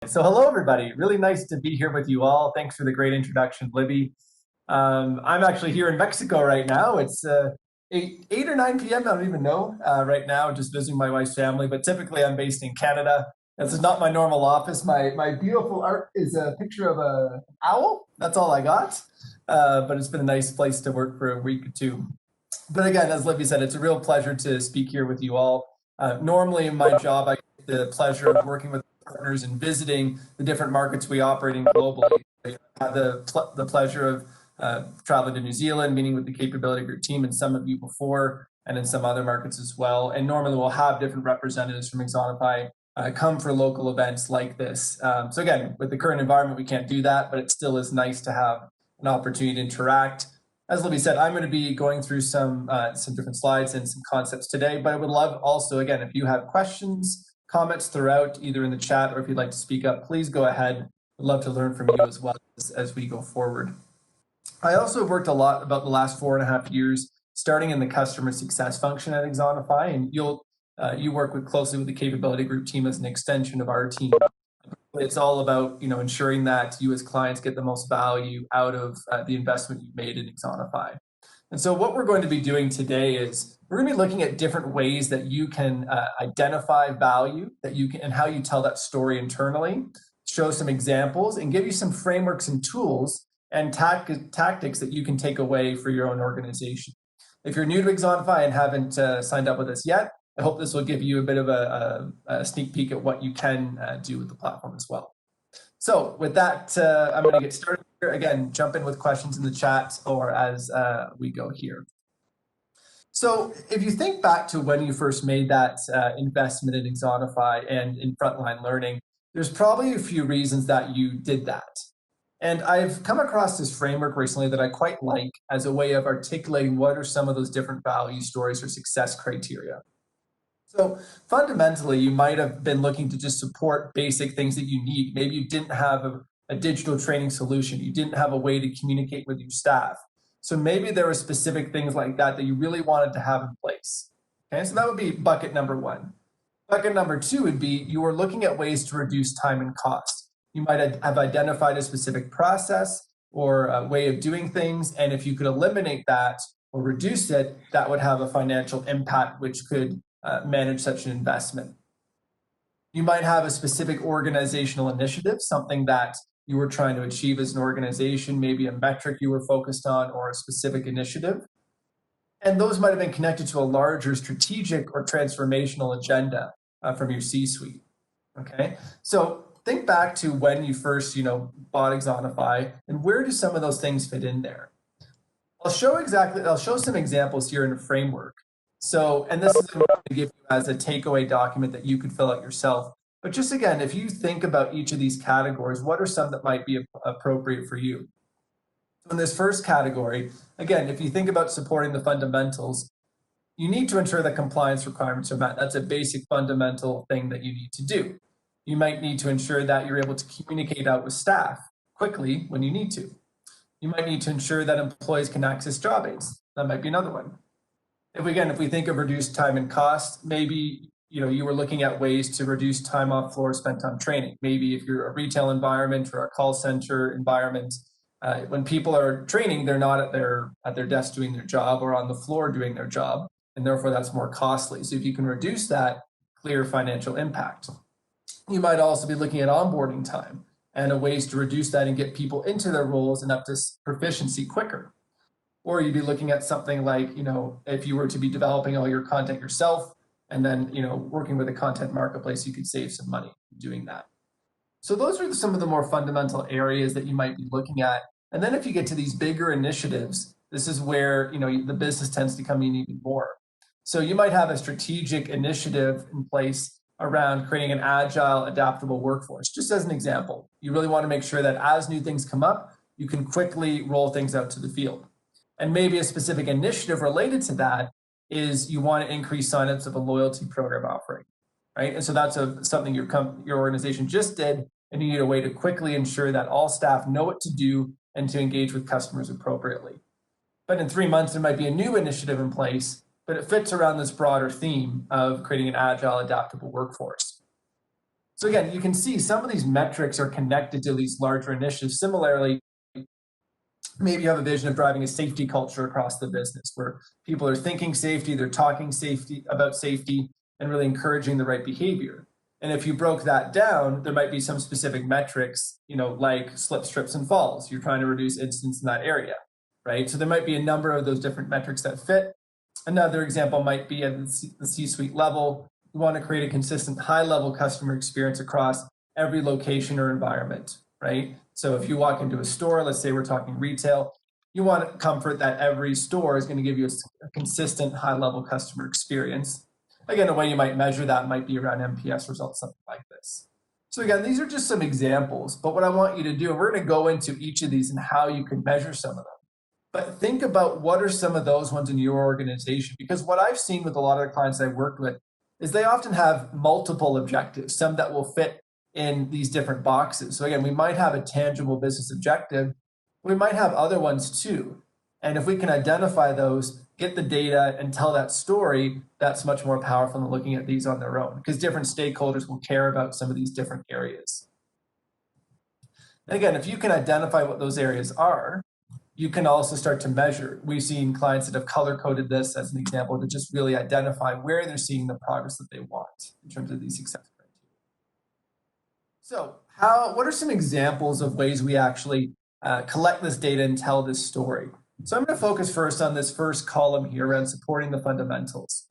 So hello, everybody. Really nice to be here with you all. Thanks for the great introduction, Libby. I'm actually here in Mexico right now. It's 8 or 9 p.m. I don't even know right now, just visiting my wife's family. But typically I'm based in Canada. This is not my normal office. My beautiful art is a picture of an owl. That's all I got. But it's been a nice place to work for a week or two. But again, as Libby said, it's a real pleasure to speak here with you all. Normally in my job, I get the pleasure of working with partners and visiting the different markets we operate in globally. I had the pleasure of traveling to New Zealand, meeting with the Capability Group team and some of you before, and in some other markets as well. And normally we'll have different representatives from Axonify come for local events like this. So again, with the current environment, we can't do that, but it still is nice to have an opportunity to interact. As Libby said, I'm going to be going through some different slides and some concepts today, but I would love also, again, if you have questions, comments throughout, either in the chat or if you'd like to speak up, please go ahead. I'd love to learn from you as well as we go forward. I also have worked a lot about the last 4.5 years, starting in the customer success function at Axonify, and you work closely with the Capability Group team as an extension of our team. It's all about ensuring that you as clients get the most value out of the investment you've made in Axonify. And so what we're going to be doing today is we're going to be looking at different ways that you can identify value that you can and how you tell that story internally, show some examples, and give you some frameworks and tools and tactics that you can take away for your own organization. If you're new to Axonify and haven't signed up with us yet, I hope this will give you a bit of a sneak peek at what you can do with the platform as well. So with that, I'm going to get started here. Again, jump in with questions in the chat or as we go here. So if you think back to when you first made that investment in Axonify and in frontline learning, there's probably a few reasons that you did that. And I've come across this framework recently that I quite like as a way of articulating what are some of those different value stories or success criteria. So fundamentally, you might have been looking to just support basic things that you need. Maybe you didn't have a digital training solution. You didn't have a way to communicate with your staff. So maybe there were specific things like that that you really wanted to have in place. Okay, so that would be bucket number one. Bucket number two would be you were looking at ways to reduce time and cost. You might have identified a specific process or a way of doing things. And if you could eliminate that or reduce it, that would have a financial impact, which could manage such an investment. You might have a specific organizational initiative, something that you were trying to achieve as an organization, maybe a metric you were focused on or a specific initiative. And those might have been connected to a larger strategic or transformational agenda from your C-suite. Okay, so think back to when you first bought Axonify and where do some of those things fit in there? I'll show some examples here in a framework. So, and this is what I'm going to give you as a takeaway document that you could fill out yourself. But just again, if you think about each of these categories, what are some that might be appropriate for you? So in this first category, again, if you think about supporting the fundamentals, you need to ensure that compliance requirements are met. That's a basic fundamental thing that you need to do. You might need to ensure that you're able to communicate out with staff quickly when you need to. You might need to ensure that employees can access job aids. That might be another one. If we think of reduced time and cost, maybe you were looking at ways to reduce time off floor spent on training. Maybe if you're a retail environment or a call center environment, when people are training, they're not at their desk doing their job or on the floor doing their job, and therefore that's more costly. So if you can reduce that, clear financial impact. You might also be looking at onboarding time and ways to reduce that and get people into their roles and up to proficiency quicker. Or you'd be looking at something like, if you were to be developing all your content yourself and then, working with a content marketplace, you could save some money doing that. So those are some of the more fundamental areas that you might be looking at. And then if you get to these bigger initiatives, this is where, the business tends to come in even more. So you might have a strategic initiative in place around creating an agile, adaptable workforce. Just as an example, you really want to make sure that as new things come up, you can quickly roll things out to the field. And maybe a specific initiative related to that is you want to increase signups of a loyalty program offering, right? And so that's something your organization just did, and you need a way to quickly ensure that all staff know what to do and to engage with customers appropriately. But in 3 months, there might be a new initiative in place, but it fits around this broader theme of creating an agile, adaptable workforce. So again, you can see some of these metrics are connected to these larger initiatives. Similarly, maybe you have a vision of driving a safety culture across the business where people are thinking safety, they're talking safety about safety, and really encouraging the right behavior. And if you broke that down, there might be some specific metrics, like slips, trips, and falls. You're trying to reduce incidents in that area, right? So there might be a number of those different metrics that fit. Another example might be at the C-suite level. You want to create a consistent high-level customer experience across every location or environment, right? So if you walk into a store, let's say we're talking retail, you want comfort that every store is going to give you a consistent high-level customer experience. Again, a way you might measure that might be around NPS results, something like this. So again, these are just some examples, but what I want you to do, and we're going to go into each of these and how you can measure some of them. But think about what are some of those ones in your organization, because what I've seen with a lot of the clients I've worked with is they often have multiple objectives, some that will fit in these different boxes. So again, we might have a tangible business objective, we might have other ones too. And if we can identify those, get the data and tell that story, that's much more powerful than looking at these on their own, because different stakeholders will care about some of these different areas. And again, if you can identify what those areas are, you can also start to measure. We've seen clients that have color-coded this as an example to just really identify where they're seeing the progress that they want in terms of these success criteria. So what are some examples of ways we actually collect this data and tell this story? So I'm going to focus first on this first column here around supporting the fundamentals.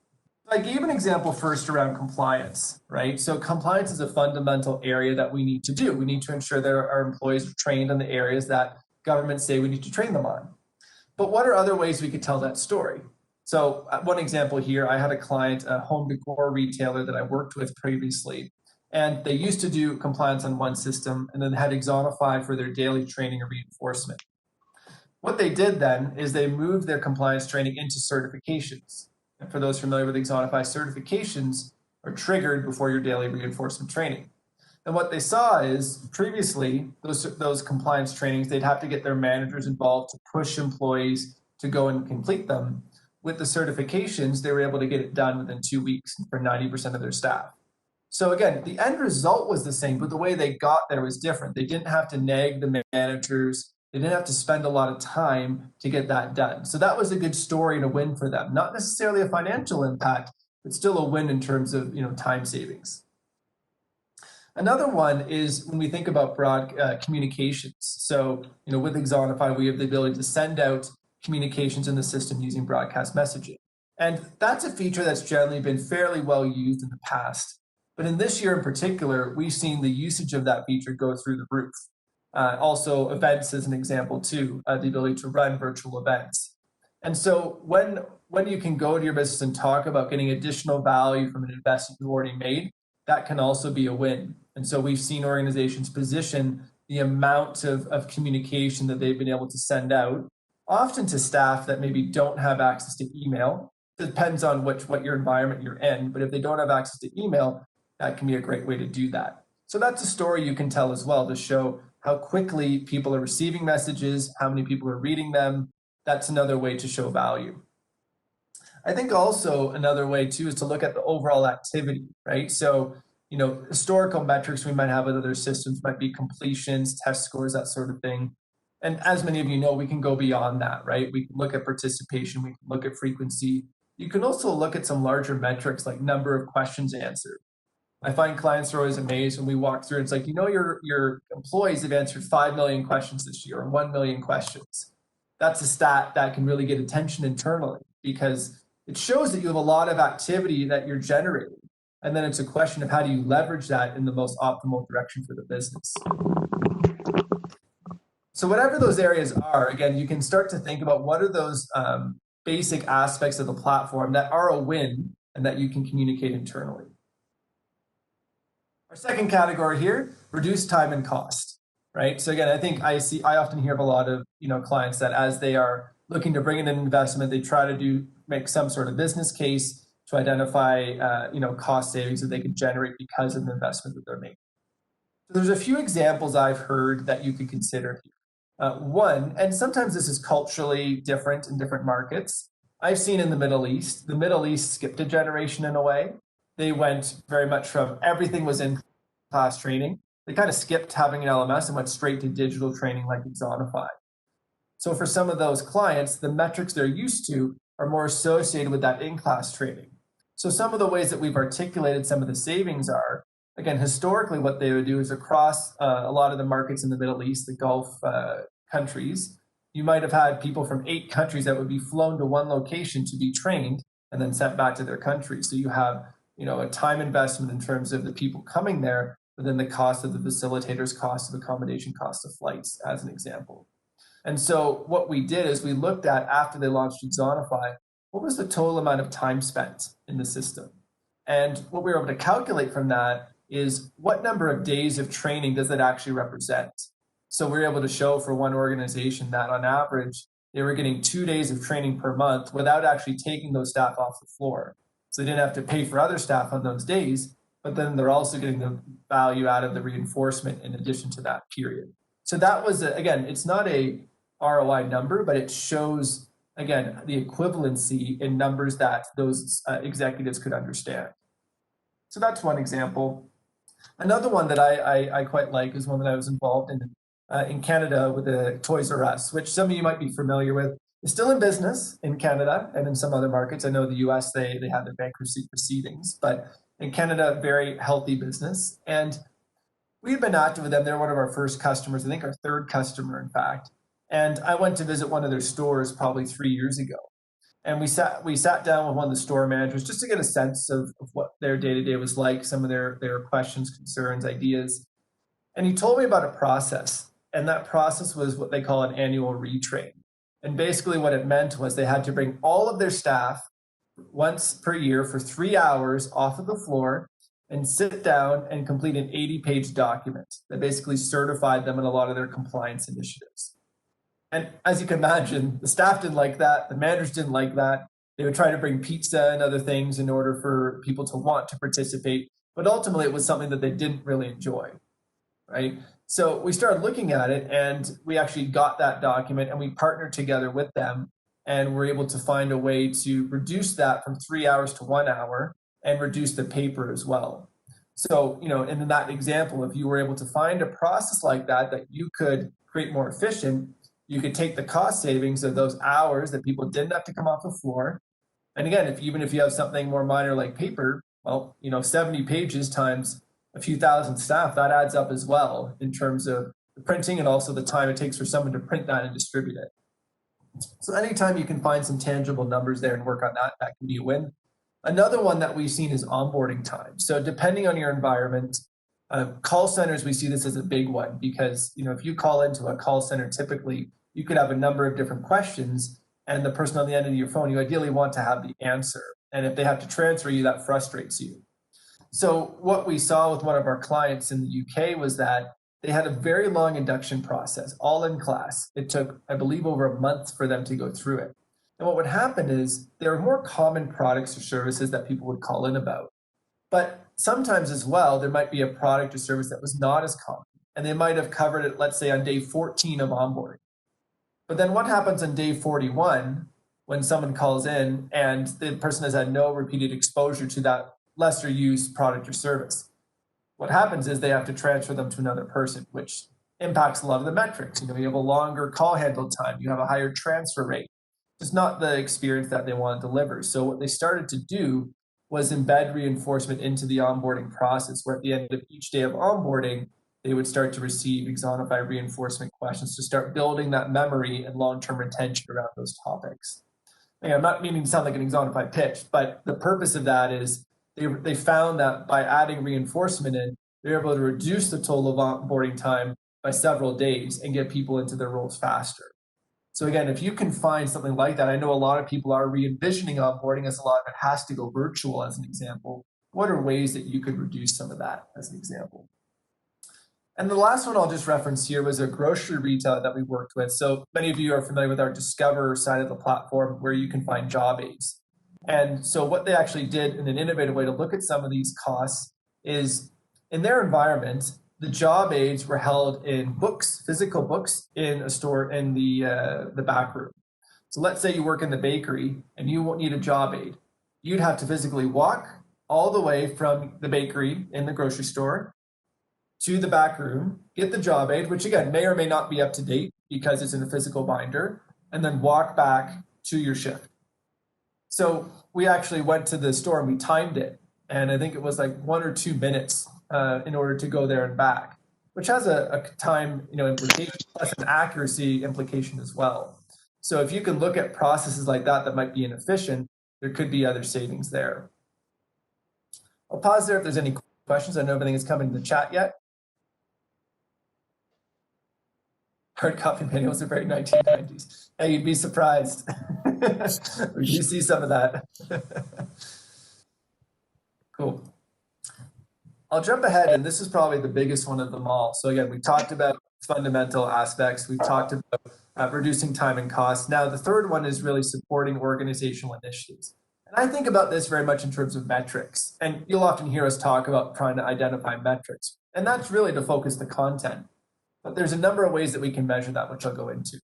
I gave an example first around compliance, right? So compliance is a fundamental area that we need to do. We need to ensure that our employees are trained in the areas that governments say we need to train them on. But what are other ways we could tell that story? So one example here, I had a client, a home decor retailer that I worked with previously, and they used to do compliance on one system and then had Axonify for their daily training and reinforcement. What they did then is they moved their compliance training into certifications. And for those familiar with Axonify, certifications are triggered before your daily reinforcement training. And what they saw is previously those compliance trainings, they'd have to get their managers involved to push employees to go and complete them. With the certifications, they were able to get it done within 2 weeks for 90% of their staff. So again, the end result was the same, but the way they got there was different. They didn't have to nag the managers. They didn't have to spend a lot of time to get that done. So that was a good story and a win for them. Not necessarily a financial impact, but still a win in terms of time savings. Another one is when we think about broad communications. So with Axonify, we have the ability to send out communications in the system using broadcast messaging. And that's a feature that's generally been fairly well used in the past. But in this year in particular, we've seen the usage of that feature go through the roof. Also, events is an example too, the ability to run virtual events. And so when you can go to your business and talk about getting additional value from an investment you've already made, that can also be a win. And so we've seen organizations position the amount of communication that they've been able to send out, often to staff that maybe don't have access to email. It depends on what your environment you're in, but if they don't have access to email, that can be a great way to do that. So that's a story you can tell as well to show how quickly people are receiving messages, how many people are reading them. That's another way to show value. I think also another way too is to look at the overall activity, right? So, historical metrics we might have with other systems might be completions, test scores, that sort of thing. And as many of you know, we can go beyond that, right? We can look at participation, we can look at frequency. You can also look at some larger metrics like number of questions answered. I find clients are always amazed when we walk through. It's like, your employees have answered 5 million questions this year, or 1 million questions. That's a stat that can really get attention internally because it shows that you have a lot of activity that you're generating. And then it's a question of how do you leverage that in the most optimal direction for the business. So whatever those areas are, again, you can start to think about what are those basic aspects of the platform that are a win and that you can communicate internally. Our second category here, reduce time and cost, right? So again, I think I often hear of a lot of clients that as they are looking to bring in an investment, they try to make some sort of business case to identify cost savings that they could generate because of the investment that they're making. So there's a few examples I've heard that you could consider here. One, and sometimes this is culturally different in different markets. I've seen in the Middle East skipped a generation in a way. They went very much from everything was in in-class training, they kind of skipped having an LMS and went straight to digital training like Axonify. So for some of those clients, the metrics they're used to are more associated with that in-class training. So some of the ways that we've articulated some of the savings are, again, historically what they would do is across a lot of the markets in the Middle East, the Gulf countries, you might have had people from 8 countries that would be flown to one location to be trained and then sent back to their country. So you have, a time investment in terms of the people coming there, but then the cost of the facilitators, cost of accommodation, cost of flights, as an example. And so what we did is we looked at, after they launched Axonify, what was the total amount of time spent in the system? And what we were able to calculate from that is what number of days of training does it actually represent? So we were able to show for one organization that on average, they were getting 2 days of training per month without actually taking those staff off the floor. So they didn't have to pay for other staff on those days, but then they're also getting the value out of the reinforcement in addition to that period. So that was, again, it's not a ROI number, but it shows, again, the equivalency in numbers that those executives could understand. So that's one example. Another one that I quite like is one that I was involved in Canada with the Toys R Us, which some of you might be familiar with. It's still in business in Canada and in some other markets. I know the US, they had their bankruptcy proceedings, but in Canada, very healthy business. And we've been active with them. They're one of our first customers, I think our third customer, in fact. And I went to visit one of their stores probably 3 years ago. And we sat down with one of the store managers just to get a sense of what their day-to-day was like, some of their questions, concerns, ideas. And he told me about a process. And that process was what they call an annual retrain. And basically what it meant was they had to bring all of their staff once per year for 3 hours off of the floor and sit down and complete an 80-page document that basically certified them in a lot of their compliance initiatives. And as you can imagine, the staff didn't like that. The managers didn't like that. They would try to bring pizza and other things in order for people to want to participate. But ultimately, it was something that they didn't really enjoy, right? So we started looking at it, and we actually got that document, and we partnered together with them, and we're able to find a way to reduce that from 3 hours to 1 hour and reduce the paper as well. So, in that example, if you were able to find a process like that you could create more efficient, you could take the cost savings of those hours that people didn't have to come off the floor. And again, even if you have something more minor like paper, well, 70 pages times a few thousand staff, that adds up as well in terms of the printing and also the time it takes for someone to print that and distribute it. So anytime you can find some tangible numbers there and work on that, that can be a win. Another one that we've seen is onboarding time. So depending on your environment, call centers, we see this as a big one because, if you call into a call center, typically you could have a number of different questions, and the person on the end of your phone, you ideally want to have the answer. And if they have to transfer you, that frustrates you. So what we saw with one of our clients in the UK was that they had a very long induction process, all in class. It took, I believe, over a month for them to go through it. And what would happen is there are more common products or services that people would call in about. But sometimes as well, there might be a product or service that was not as common. And they might have covered it, let's say, on day 14 of onboarding. But then what happens on day 41 when someone calls in and the person has had no repeated exposure to that lesser used product or service? What happens is they have to transfer them to another person, which impacts a lot of the metrics. You have a longer call handle time. You have a higher transfer rate. It's not the experience that they want to deliver. So what they started to do was embed reinforcement into the onboarding process, where at the end of each day of onboarding, they would start to receive Axonify reinforcement questions to start building that memory and long-term retention around those topics. Again, I'm not meaning to sound like an Axonify pitch, but the purpose of that is they found that by adding reinforcement in, they're able to reduce the total of onboarding time by several days and get people into their roles faster. So again, if you can find something like that, I know a lot of people are re-envisioning onboarding as a lot of it has to go virtual as an example. What are ways that you could reduce some of that as an example? And the last one I'll just reference here was a grocery retailer that we worked with. So many of you are familiar with our Discover side of the platform where you can find job aids. And so what they actually did in an innovative way to look at some of these costs is in their environment, the job aids were held in books, physical books in a store in the back room. So let's say you work in the bakery and you won't need a job aid. You'd have to physically walk all the way from the bakery in the grocery store to the back room, get the job aid, which again may or may not be up to date because it's in a physical binder, and then walk back to your shift. So we actually went to the store and we timed it, and I think it was like 1 or 2 minutes in order to go there and back, which has a time implication plus an accuracy implication as well. So if you can look at processes like that might be inefficient, there could be other savings there. I'll pause there if there's any questions. I know everything is coming in the chat yet. Hard copy manuals are very 1990s. Hey, you'd be surprised. We do see some of that. Cool. I'll jump ahead, and this is probably the biggest one of them all. So again, we talked about fundamental aspects. We've talked about reducing time and cost. Now, the third one is really supporting organizational initiatives. And I think about this very much in terms of metrics. And you'll often hear us talk about trying to identify metrics. And that's really to focus the content. But there's a number of ways that we can measure that, which I'll go into.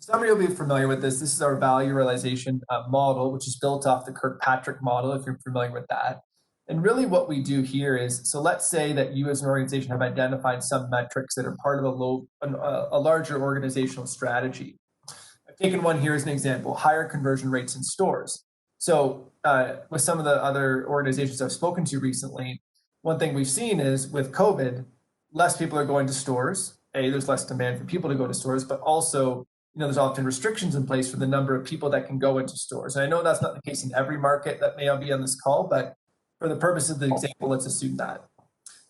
Some of you will be familiar with this. This is our value realization model, which is built off the Kirkpatrick model, if you're familiar with that. And really what we do here is, so let's say that you as an organization have identified some metrics that are part of a larger organizational strategy. I've taken one here as an example, higher conversion rates in stores. So with some of the other organizations I've spoken to recently, one thing we've seen is with COVID, less people are going to stores. There's less demand for people to go to stores, but also, there's often restrictions in place for the number of people that can go into stores. And I know that's not the case in every market that may not be on this call, but for the purpose of the example, let's assume that.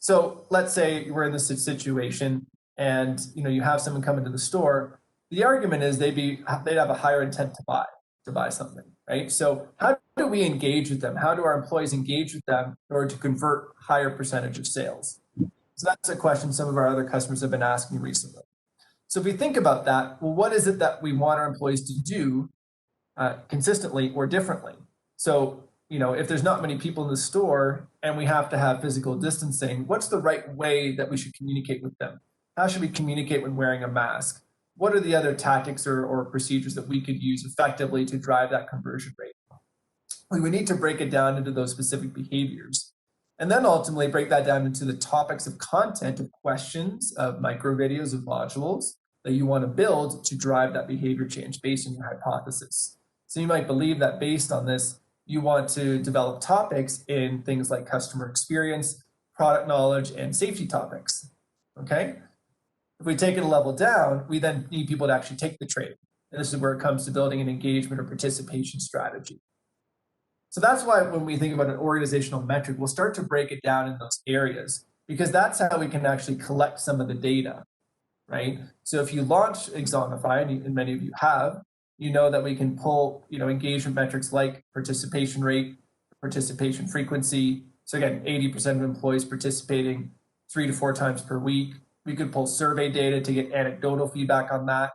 So let's say we're in this situation and you have someone come into the store. The argument is they'd have a higher intent to buy something, right? So how do we engage with them? How do our employees engage with them in order to convert higher percentage of sales? So that's a question some of our other customers have been asking recently. So if we think about that, well, what is it that we want our employees to do consistently or differently? So, if there's not many people in the store and we have to have physical distancing, what's the right way that we should communicate with them? How should we communicate when wearing a mask? What are the other tactics or procedures that we could use effectively to drive that conversion rate? We would need to break it down into those specific behaviors. And then ultimately break that down into the topics of content, of questions, of micro videos, of modules that you want to build to drive that behavior change based on your hypothesis. So you might believe that based on this, you want to develop topics in things like customer experience, product knowledge, and safety topics, okay? If we take it a level down, we then need people to actually take the trade. And this is where it comes to building an engagement or participation strategy. So that's why when we think about an organizational metric, we'll start to break it down in those areas, because that's how we can actually collect some of the data, right? So if you launch Axonify, and many of you have, you know that we can pull, engagement metrics like participation rate, participation frequency. So again, 80% of employees participating 3 to 4 times per week. We could pull survey data to get anecdotal feedback on that.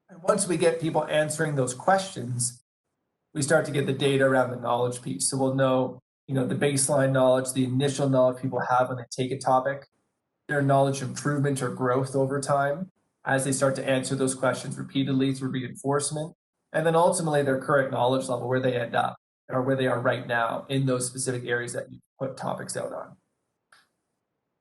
And once we get people answering those questions, we start to get the data around the knowledge piece. So we'll know, the baseline knowledge, the initial knowledge people have when they take a topic, their knowledge improvement or growth over time as they start to answer those questions repeatedly through reinforcement, and then ultimately their current knowledge level, where they end up or where they are right now in those specific areas that you put topics out on.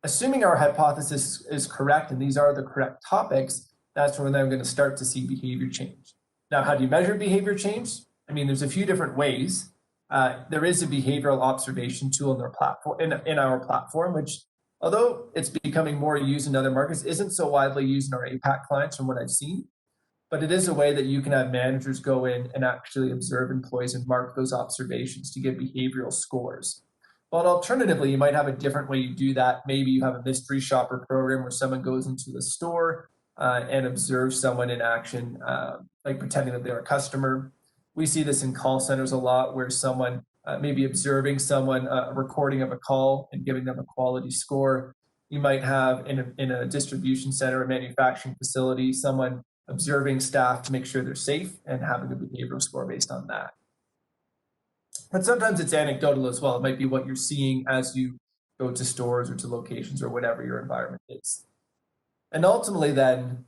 Assuming our hypothesis is correct and these are the correct topics, that's when I'm going to start to see behavior change. Now, how do you measure behavior change? There's a few different ways. There is a behavioral observation tool in their platform, in our platform, which, although it's becoming more used in other markets, isn't so widely used in our APAC clients from what I've seen. But it is a way that you can have managers go in and actually observe employees and mark those observations to give behavioral scores. But alternatively, you might have a different way you do that. Maybe you have a mystery shopper program where someone goes into the store and observes someone in action, like pretending that they're a customer. We see this in call centers a lot, where someone maybe observing someone, a recording of a call and giving them a quality score. You might have in a distribution center, a manufacturing facility, someone observing staff to make sure they're safe and having a behavioral score based on that. But sometimes it's anecdotal as well. It might be what you're seeing as you go to stores or to locations or whatever your environment is. And ultimately then,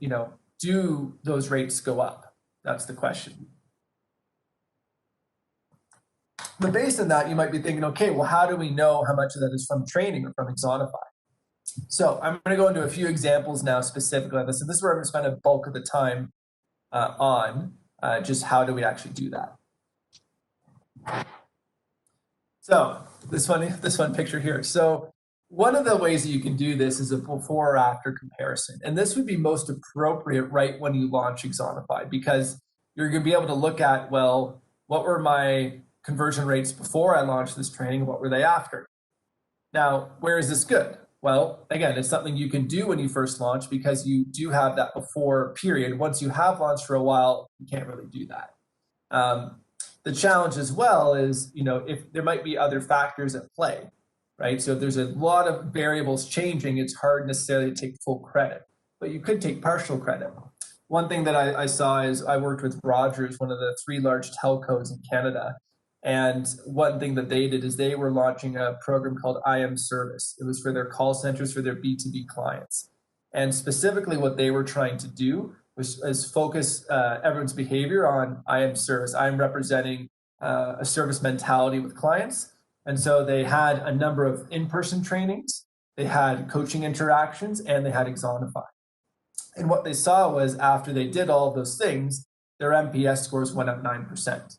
do those rates go up? That's the question. But based on that, you might be thinking, okay, well, how do we know how much of that is from training or from Axonify? So I'm going to go into a few examples now specifically on this. And this is where I'm going to spend a bulk of the time on just how do we actually do that. So this one picture here. So one of the ways that you can do this is a before or after comparison. And this would be most appropriate right when you launch Axonify, because you're going to be able to look at, well, what were my conversion rates before I launched this training and what were they after? Now, where is this good? Well, again, it's something you can do when you first launch because you do have that before period. Once you have launched for a while, you can't really do that. The challenge as well is, if there might be other factors at play, right? So if there's a lot of variables changing, it's hard necessarily to take full credit, but you could take partial credit. One thing that I saw is I worked with Rogers, one of the 3 large telcos in Canada. And one thing that they did is they were launching a program called IM Service. It was for their call centers, for their B2B clients. And specifically what they were trying to do was focus everyone's behavior on IM Service. I'm representing a service mentality with clients. And so they had a number of in-person trainings, they had coaching interactions, and they had Axonify. And what they saw was after they did all of those things, their NPS scores went up 9%.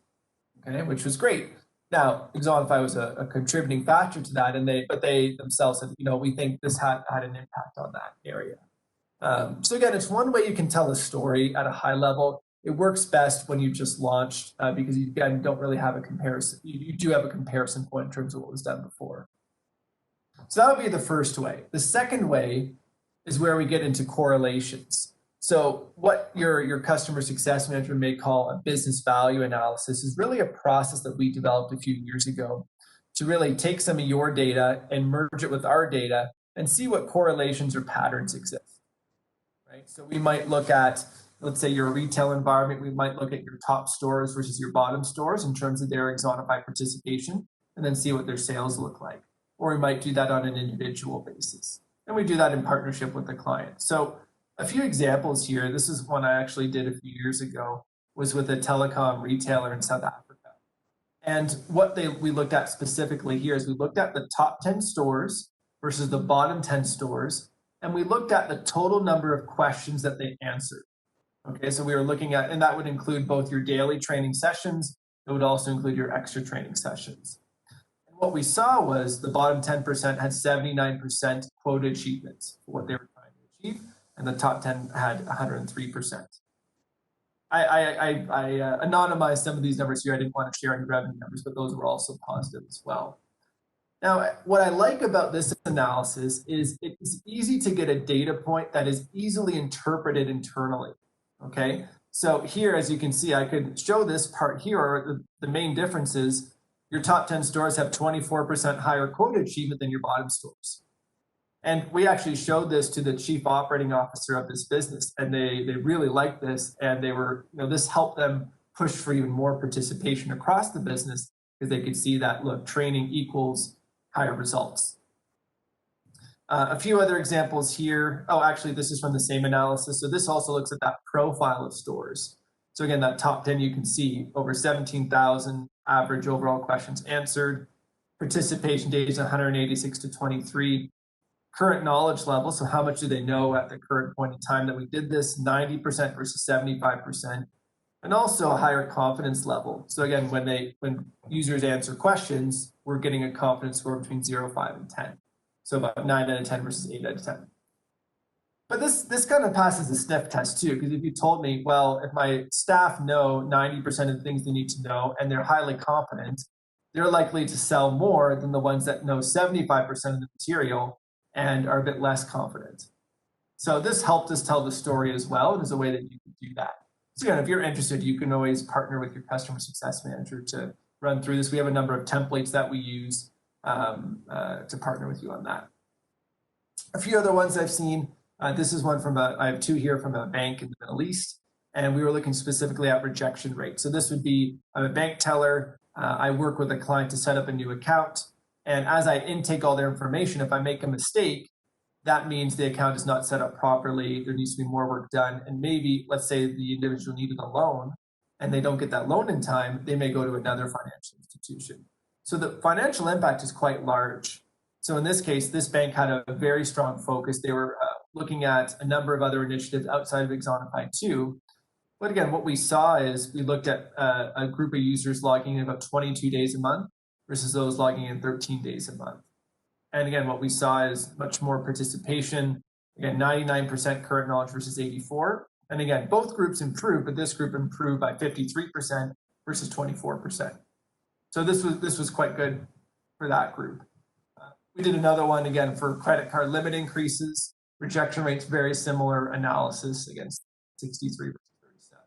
Okay, which was great. Now, Axonify was a contributing factor to that, but they themselves said, we think this had an impact on that area. So again, it's one way you can tell a story at a high level. It works best when you just launched because you, again, don't really have a comparison. You do have a comparison point in terms of what was done before. So that would be the first way. The second way is where we get into correlations. So what your customer success manager may call a business value analysis is really a process that we developed a few years ago to really take some of your data and merge it with our data and see what correlations or patterns exist, right? So we might look at, let's say, your retail environment. We might look at your top stores versus your bottom stores in terms of their Axonify participation and then see what their sales look like. Or we might do that on an individual basis. And we do that in partnership with the client. So a few examples here. This is one I actually did a few years ago, was with a telecom retailer in South Africa. And what we looked at specifically here is we looked at the top 10 stores versus the bottom 10 stores, and we looked at the total number of questions that they answered. Okay, so we were looking at, and that would include both your daily training sessions, it would also include your extra training sessions. And what we saw was the bottom 10% had 79% quota achievements for what they were trying to achieve, and the top 10 had 103%. I anonymized some of these numbers here. I didn't want to share any revenue numbers, but those were also positive as well. Now, what I like about this analysis is it's easy to get a data point that is easily interpreted internally, okay? So here, as you can see, I could show this part here. The main difference is your top 10 stores have 24% higher quota achievement than your bottom stores. And we actually showed this to the chief operating officer of this business, and they really liked this, and they were, this helped them push for even more participation across the business because they could see that, look, training equals higher results. A few other examples here. Oh, actually, this is from the same analysis. So this also looks at that profile of stores. So again, that top 10, you can see over 17,000 average overall questions answered. Participation days 186 to 23. Current knowledge level, so how much do they know at the current point in time that we did this, 90% versus 75%, and also a higher confidence level. So again, when users answer questions, we're getting a confidence score between 0, 5, and 10. So about 9 out of 10 versus 8 out of 10. But this kind of passes the sniff test too, because if you told me, well, if my staff know 90% of the things they need to know and they're highly confident, they're likely to sell more than the ones that know 75% of the material and are a bit less confident. So this helped us tell the story as well. There's a way that you can do that. So again, if you're interested, you can always partner with your customer success manager to run through this. We have a number of templates that we use to partner with you on that. A few other ones I've seen. This is one from I have 2 here from a bank in the Middle East, and we were looking specifically at rejection rate. So this would be, I'm a bank teller. I work with a client to set up a new account. And as I intake all their information, if I make a mistake, that means the account is not set up properly. There needs to be more work done. And maybe, let's say the individual needed a loan and they don't get that loan in time, they may go to another financial institution. So the financial impact is quite large. So in this case, this bank had a very strong focus. They were looking at a number of other initiatives outside of Axonify too. But again, what we saw is we looked at a group of users logging in about 22 days a month versus those logging in 13 days a month. And again, what we saw is much more participation. Again, 99% current knowledge versus 84. And again, both groups improved, but this group improved by 53% versus 24%. So this was quite good for that group. We did another one again for credit card limit increases, rejection rates, very similar analysis against 63 versus 37.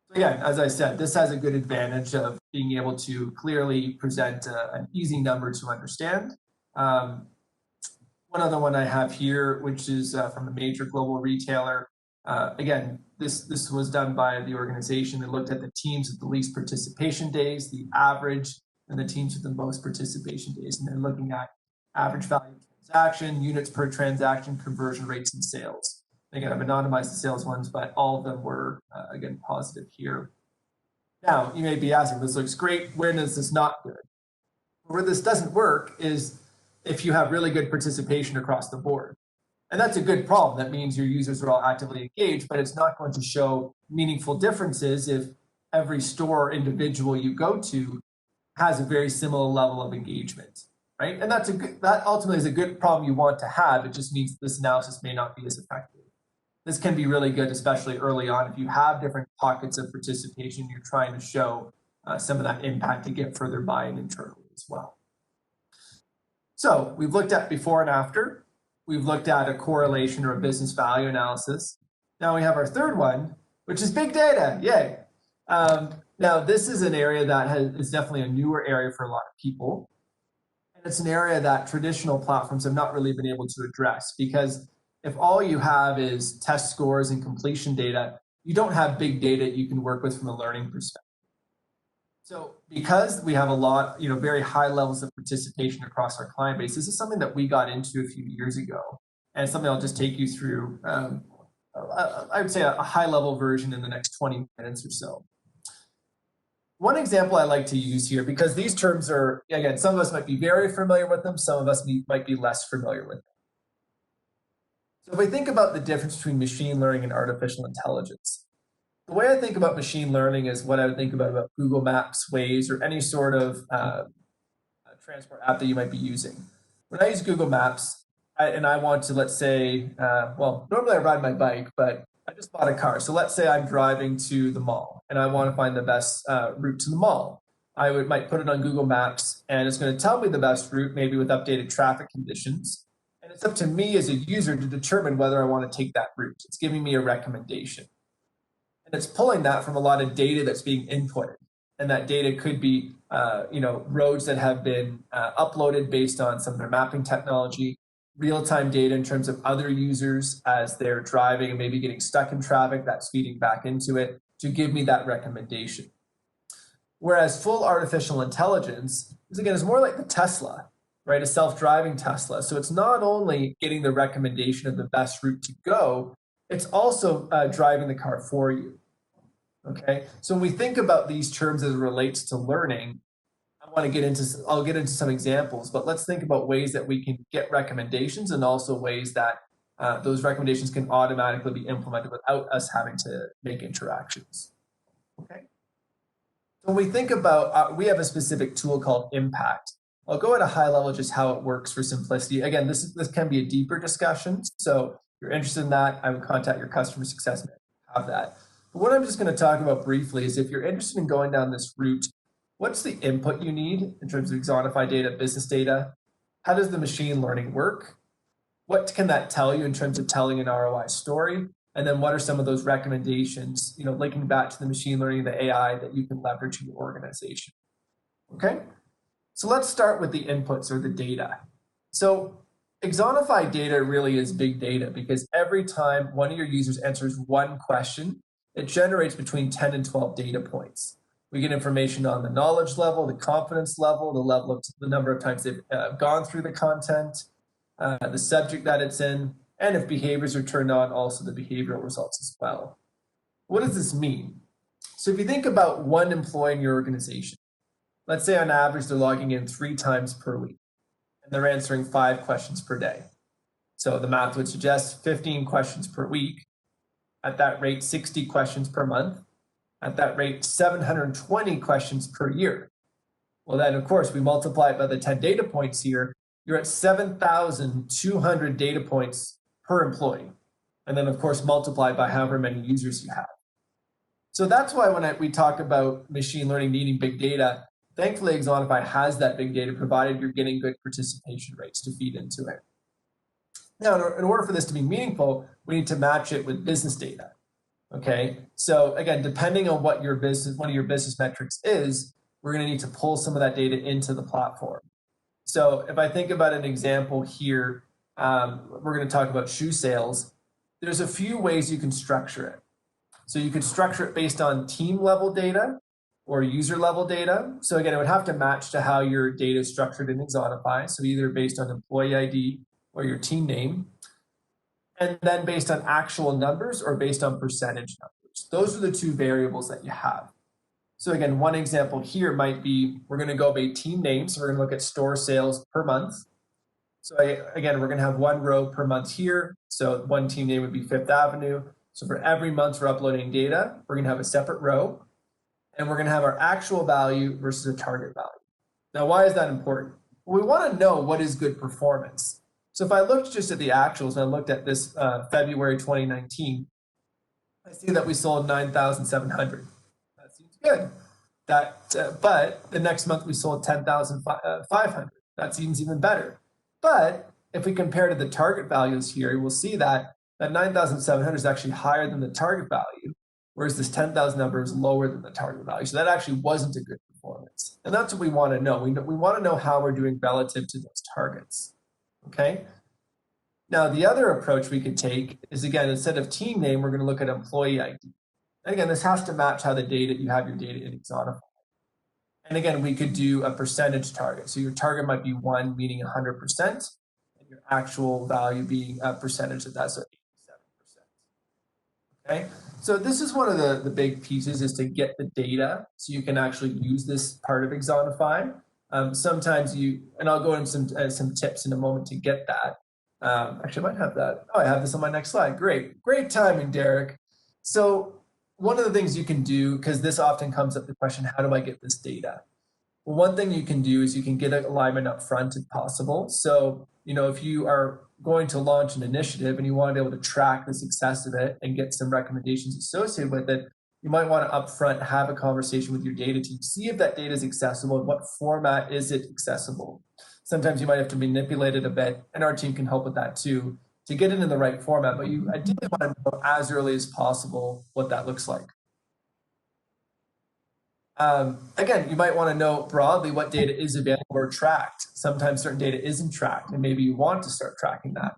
So again, as I said, this has a good advantage of being able to clearly present an easy number to understand. One other one I have here, which is from a major global retailer. Again, this was done by the organization that looked at the teams with the least participation days, the average, and the teams with the most participation days. And they're looking at average value of transaction, units per transaction, conversion rates, and sales. Again, I've anonymized the sales ones, but all of them were, again, positive here. Now, you may be asking, this looks great. Where does this not good? Where this doesn't work is if you have really good participation across the board. And that's a good problem. That means your users are all actively engaged, but it's not going to show meaningful differences if every store or individual you go to has a very similar level of engagement, right? And that ultimately is a good problem you want to have. It just means this analysis may not be as effective. This can be really good, especially early on. If you have different pockets of participation, you're trying to show some of that impact to get further buy-in internally as well. So we've looked at before and after. We've looked at a correlation or a business value analysis. Now we have our third one, which is big data. Yay. Now this is an area that is definitely a newer area for a lot of people. And it's an area that traditional platforms have not really been able to address, because if all you have is test scores and completion data, you don't have big data you can work with from a learning perspective. So because we have a lot, very high levels of participation across our client base, this is something that we got into a few years ago, and something I'll just take you through, I would say a high level version in the next 20 minutes or so. One example I like to use here, because these terms are, again, some of us might be very familiar with them, some of us might be less familiar with them. So if we think about the difference between machine learning and artificial intelligence, the way I think about machine learning is what I would think about Google Maps, Waze, or any sort of transport app that you might be using. When I use Google Maps, and I want to, let's say, normally I ride my bike, but I just bought a car. So let's say I'm driving to the mall, and I want to find the best route to the mall. I might put it on Google Maps, and it's going to tell me the best route, maybe with updated traffic conditions. And it's up to me as a user to determine whether I want to take that route. It's giving me a recommendation. And it's pulling that from a lot of data that's being inputted. And that data could be, roads that have been uploaded based on some of their mapping technology, real-time data in terms of other users as they're driving and maybe getting stuck in traffic, that's feeding back into it to give me that recommendation. Whereas full artificial intelligence is more like the Tesla, right? A self-driving Tesla. So it's not only getting the recommendation of the best route to go, it's also driving the car for you, okay? So when we think about these terms as it relates to learning, I'll get into some examples, but let's think about ways that we can get recommendations, and also ways that those recommendations can automatically be implemented without us having to make interactions, okay? So when we think about, we have a specific tool called Impact. I'll go at a high level just how it works for simplicity. Again, this can be a deeper discussion, so if you're interested in that, I would contact your customer success manager to have that. But what I'm just going to talk about briefly is, if you're interested in going down this route, what's the input you need in terms of Axonify data, business data? How does the machine learning work? What can that tell you in terms of telling an ROI story? And then what are some of those recommendations, linking back to the machine learning, the AI that you can leverage in your organization? Okay, so let's start with the inputs or the data. So Axonify data really is big data, because every time one of your users answers one question, it generates between 10 and 12 data points. We get information on the knowledge level, the confidence level, the number of times they've gone through the content, the subject that it's in, and if behaviors are turned on, also the behavioral results as well. What does this mean? So if you think about one employee in your organization, let's say on average they're logging in 3 times per week. and they're answering 5 questions per day. So the math would suggest 15 questions per week. At that rate, 60 questions per month. At that rate, 720 questions per year. Well, then, of course, we multiply it by the 10 data points here. You're at 7,200 data points per employee. And then, of course, multiplied by however many users you have. So that's why when we talk about machine learning needing big data, thankfully, Axonify has that big data, provided you're getting good participation rates to feed into it. Now, in order for this to be meaningful, we need to match it with business data. Okay, so again, depending on what your business, one of your business metrics is, we're going to need to pull some of that data into the platform. So if I think about an example here, we're going to talk about shoe sales. There's a few ways you can structure it. So you could structure it based on team level data or user level data. So again, it would have to match to how your data is structured in Axonify. So either based on employee ID or your team name, and then based on actual numbers or based on percentage numbers. Those are the 2 variables that you have. So again, one example here might be, we're going to go by team name. So we're going to look at store sales per month. So again, we're going to have 1 row per month here. So one team name would be Fifth Avenue. So for every month we're uploading data, we're going to have a separate row. And we're going to have our actual value versus a target value. Now, why is that important? Well, we want to know what is good performance. So if I looked just at the actuals and I looked at this February 2019, I see that we sold 9,700. That seems good. But the next month we sold 10,500. That seems even better. But if we compare to the target values here, we'll see that 9,700 is actually higher than the target value, whereas this 10,000 number is lower than the target value. So that actually wasn't a good performance. And that's what we want to know. We want to know how we're doing relative to those targets. Okay. Now, the other approach we could take is, again, instead of team name, we're going to look at employee ID. And again, this has to match how you have your data in Axonify. And again, we could do a percentage target. So your target might be 1, meaning 100%, and your actual value being a percentage of that, so 87%. Okay. So this is one of the big pieces, is to get the data so you can actually use this part of Axonify. Sometimes and I'll go into some tips in a moment to get that. Actually, I might have that. Oh, I have this on my next slide. Great timing, Derek. So one of the things you can do, because this often comes up the question, how do I get this data? Well, one thing you can do is you can get alignment up front if possible. So, if you are going to launch an initiative and you want to be able to track the success of it and get some recommendations associated with it, you might want to upfront have a conversation with your data team, see if that data is accessible, in what format is it accessible. Sometimes you might have to manipulate it a bit, and our team can help with that too, to get it in the right format, but you ideally want to know as early as possible what that looks like. Again, you might want to know broadly what data is available or tracked. Sometimes certain data isn't tracked, and maybe you want to start tracking that.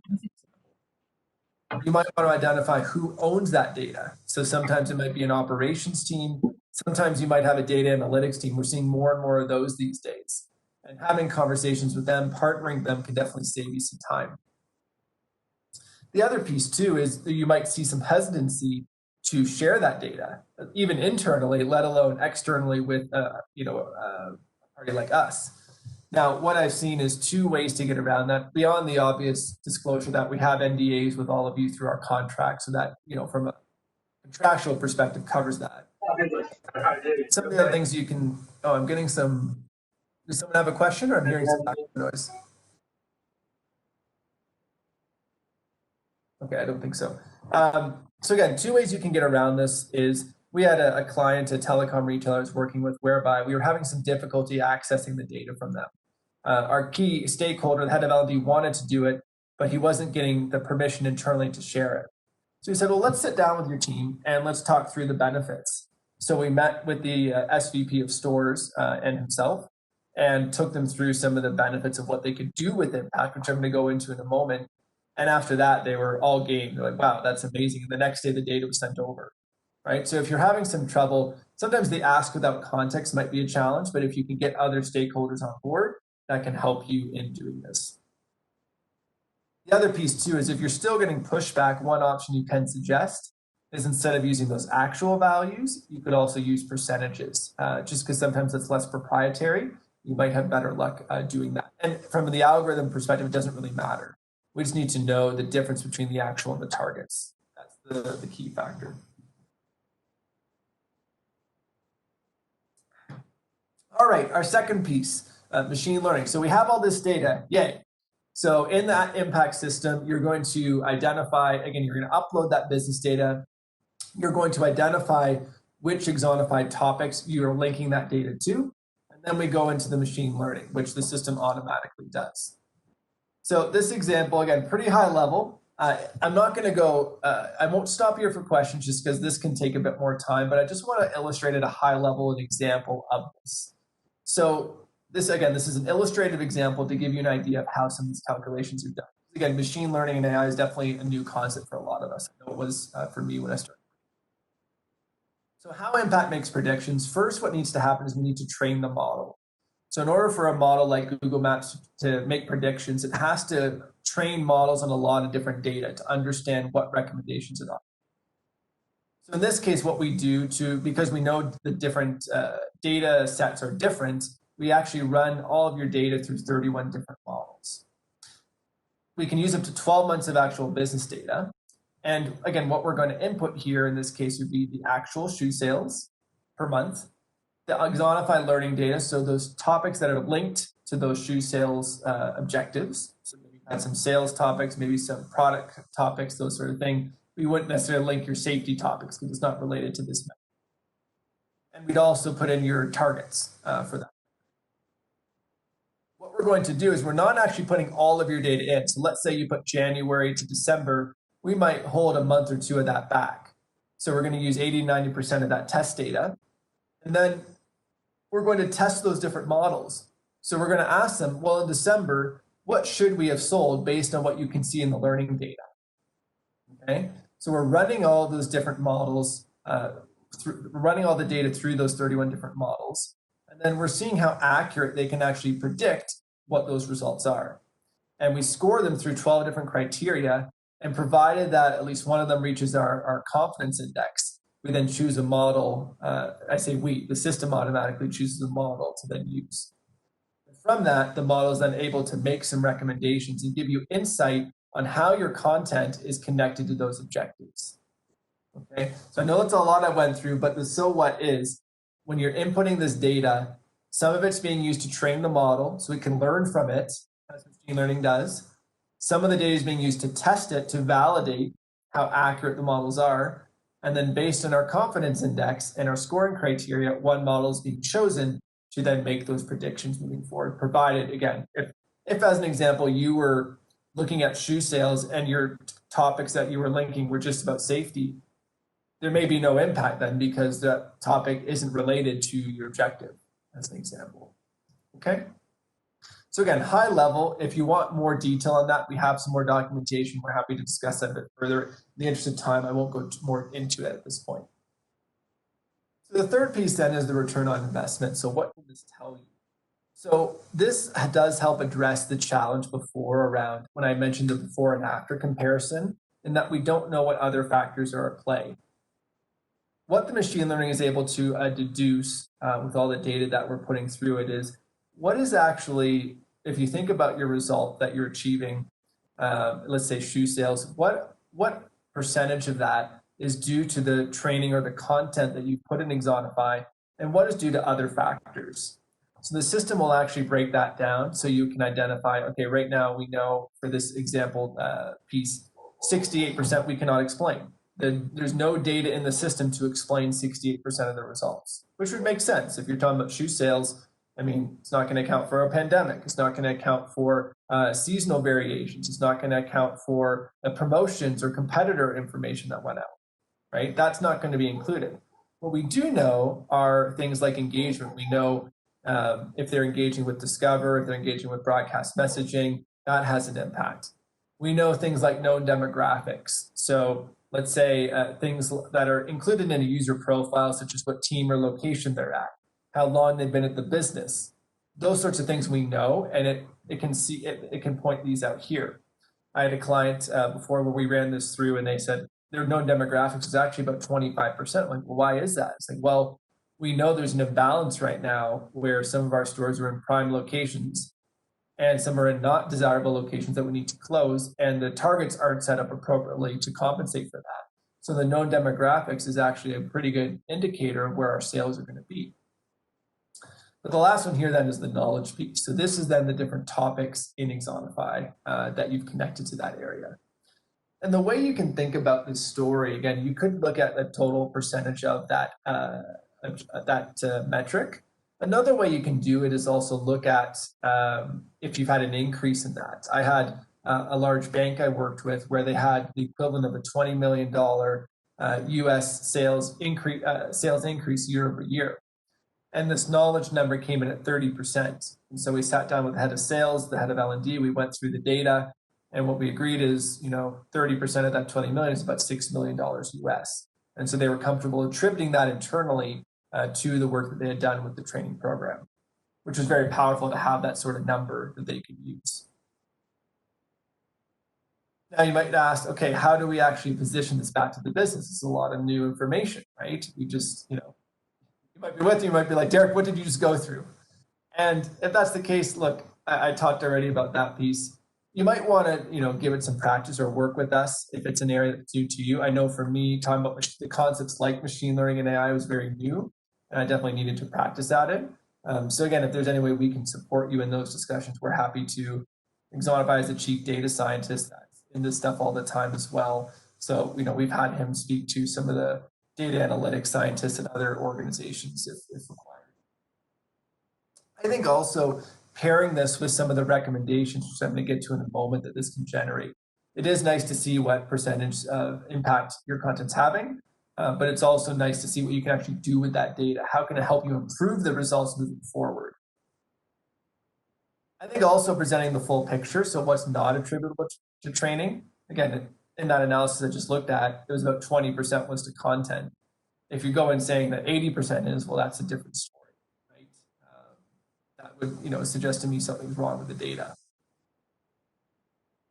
You might want to identify who owns that data. So sometimes it might be an operations team. Sometimes you might have a data analytics team. We're seeing more and more of those these days. And having conversations with them, partnering with them, can definitely save you some time. The other piece too is that you might see some hesitancy to share that data, even internally, let alone externally with a party like us. Now, what I've seen is 2 ways to get around that, beyond the obvious disclosure that we have NDAs with all of you through our contract, so that, from a contractual perspective, covers that. Some of the other things you can, I'm getting some, does someone have a question, or I'm hearing some background noise? Okay, I don't think so. So again, 2 ways you can get around this is, we had a client, a telecom retailer I was working with, whereby we were having some difficulty accessing the data from them. Our key stakeholder, the head of L&D, wanted to do it, but he wasn't getting the permission internally to share it. So we said, well, let's sit down with your team and let's talk through the benefits. So we met with the SVP of stores and himself, and took them through some of the benefits of what they could do with Impact, which I'm going to go into in a moment. And after that, they were all game. They're like, wow, that's amazing. And the next day, the data was sent over. Right? So if you're having some trouble, sometimes the ask without context might be a challenge, but if you can get other stakeholders on board, that can help you in doing this. The other piece too is, if you're still getting pushback, one option you can suggest is, instead of using those actual values, you could also use percentages, just because sometimes it's less proprietary. you might have better luck doing that. And from the algorithm perspective, it doesn't really matter. We just need to know the difference between the actual and the targets. That's the key factor. All right, our second piece, machine learning. So we have all this data, yay. So in that impact system, you're going to identify, again, you're going to upload that business data. You're going to identify which Axonify topics you're linking that data to. And then we go into the machine learning, which the system automatically does. So this example, again, pretty high level. I'm not going to go, I won't stop here for questions just because this can take a bit more time, but I just want to illustrate at a high level an example of this. So this, again, this is an illustrative example to give you an idea of how some of these calculations are done. Again, machine learning and AI is definitely a new concept for a lot of us. I know it was for me when I started. So how impact makes predictions, first what needs to happen is we need to train the model. So in order for a model like Google Maps to make predictions, it has to train models on a lot of different data to understand what recommendations it offers. So in this case, what we do because we know the different data sets are different, we actually run all of your data through 31 different models. We can use up to 12 months of actual business data. And again, what we're going to input here in this case would be the actual shoe sales per month, the Axonify learning data, so those topics that are linked to those shoe sales objectives. So maybe you had some sales topics, maybe some product topics, those sort of thing. We wouldn't necessarily link your safety topics because it's not related to this method. And we'd also put in your targets for that. What we're going to do is we're not actually putting all of your data in. So let's say you put January to December, we might hold a month or two of that back. So we're going to use 80, 90% of that test data. And then we're going to test those different models. So we're going to ask them, well, in December, what should we have sold based on what you can see in the learning data? Okay, so we're running all those different models, running all the data through those 31 different models. And then we're seeing how accurate they can actually predict what those results are. And we score them through 12 different criteria. And provided that at least one of them reaches our confidence index, we then choose a model. I say we, the system automatically chooses a model to then use. From that, the model is then able to make some recommendations and give you insight on how your content is connected to those objectives. Okay, so I know that's a lot I went through, but the so what is, when you're inputting this data, some of it's being used to train the model so it can learn from it, as machine learning does. Some of the data is being used to test it, to validate how accurate the models are. And then based on our confidence index and our scoring criteria, one model is being chosen to then make those predictions moving forward, provided, again, if as an example, you were looking at shoe sales and your topics that you were linking were just about safety, there may be no impact then because that topic isn't related to your objective, as an example. Okay? So again, high level, if you want more detail on that, we have some more documentation. We're happy to discuss that a bit further. In the interest of time, I won't go more into it at this point. So the third piece then is the return on investment. So what can this tell you? So this does help address the challenge before around when I mentioned the before and after comparison, in that we don't know what other factors are at play. What the machine learning is able to deduce with all the data that we're putting through it is, what is actually, if you think about your result that you're achieving, let's say shoe sales, what percentage of that is due to the training or the content that you put in Axonify, and what is due to other factors? So the system will actually break that down so you can identify, okay, right now we know for this example piece, 68% we cannot explain. There's no data in the system to explain 68% of the results, which would make sense. If you're talking about shoe sales, I mean, it's not going to account for a pandemic. It's not going to account for seasonal variations. It's not going to account for promotions or competitor information that went out, right? That's not going to be included. What we do know are things like engagement. We know if they're engaging with Discover, if they're engaging with broadcast messaging, that has an impact. We know things like known demographics. So let's say things that are included in a user profile, such as what team or location they're at, how long they've been at the business. Those sorts of things we know, and it can point these out here. I had a client before where we ran this through, and they said their known demographics is actually about 25%. Like, well, why is that? It's like, well, we know there's an imbalance right now where some of our stores are in prime locations and some are in not desirable locations that we need to close, and the targets aren't set up appropriately to compensate for that. So the known demographics is actually a pretty good indicator of where our sales are going to be. But the last one here then is the knowledge piece. So this is then the different topics in Axonify that you've connected to that area. And the way you can think about this story, again, you could look at the total percentage of that metric. Another way you can do it is also look at if you've had an increase in that. I had a large bank I worked with where they had the equivalent of a $20 million US sales increase year over year. And this knowledge number came in at 30%. And so we sat down with the head of sales, the head of L&D, we went through the data, and what we agreed is, 30% of that 20 million is about $6 million US. And so they were comfortable attributing that internally to the work that they had done with the training program, which was very powerful to have that sort of number that they could use. Now you might ask, okay, how do we actually position this back to the business? It's a lot of new information, right? We just, you might be with you might be like, Derek, what did you just go through? And if that's the case, look, I talked already about that piece. You might want to, give it some practice or work with us if it's an area that's new to you. I know for me, talking about the concepts like machine learning and AI was very new, and I definitely needed to practice at it. So again, if there's any way we can support you in those discussions, we're happy to. Axonify is the chief data scientist that's in this stuff all the time as well. So, we've had him speak to some of the data analytics scientists and other organizations if required. I think also pairing this with some of the recommendations, which I'm going to get to in a moment, that this can generate. It is nice to see what percentage of impact your content's having, but it's also nice to see what you can actually do with that data. How can it help you improve the results moving forward? I think also presenting the full picture, so what's not attributable to training. Again, in that analysis I just looked at, it was about 20% was to content. If you go in saying that 80% is, well, that's a different story. That would, suggest to me something's wrong with the data.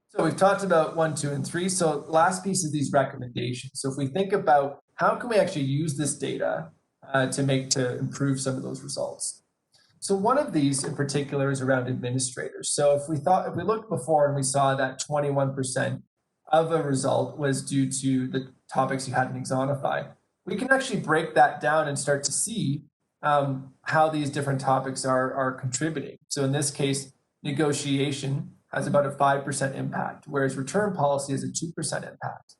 So we've talked about 1, 2, and 3. So last piece of these recommendations. So if we think about how can we actually use this data to improve some of those results. So one of these in particular is around administrators. So if we looked before and we saw that 21% of a result was due to the topics you had in Axonify, we can actually break that down and start to see how these different topics are contributing. So in this case, negotiation has about a 5% impact, whereas return policy has a 2% impact.